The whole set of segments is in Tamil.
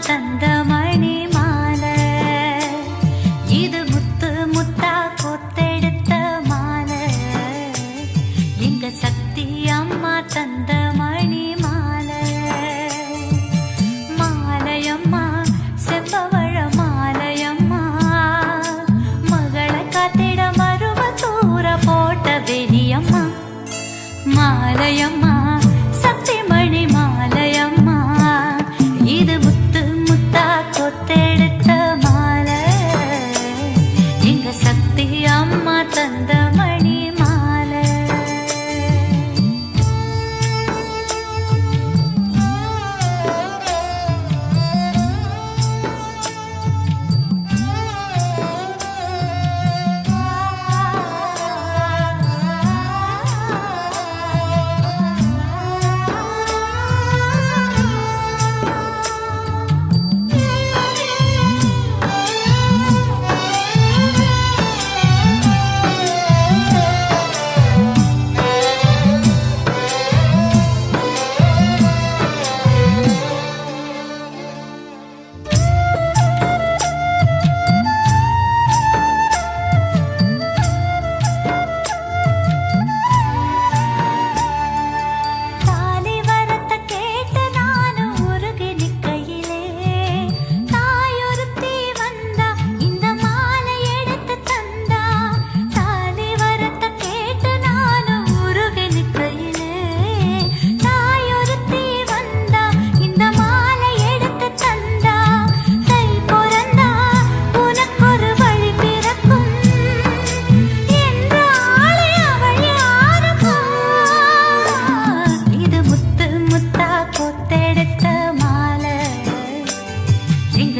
தந்த மணி மாலை இது முத்து முத்தா கொத்தெடுத்த மாலை எங்க சக்தி அம்மா தந்த மணி மாலை மாலையம்மா செம்பவழ மாலையம்மா மகளை காத்திட மருவ தூர போட்ட வெளியம்மா மாலையம்மா சக்தி மணி மாலையம்மா இது முத்து முத்தா கொத்தெடுத்த மாலை எங்க சக்தி அம்மா தந்த மணி மாலை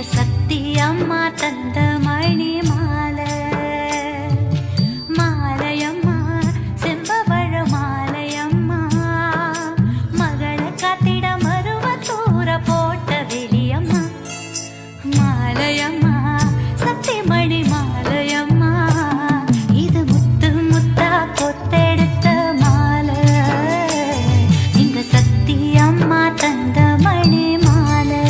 சக்தி அம்மா தந்த மணி மாலை மாலையம்மா செம்பவழ மாலையம்மா மகளை காத்திட மருவ தூர போட்ட வெளியம்மா மாலையம்மா சக்தி மணி மாலையம்மா இது முத்து முத்தா கொத்தெடுத்த மாலை எங்க சக்தி அம்மா தந்த மணி மாலை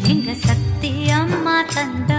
எங்க சக்தி அம்மா தந்த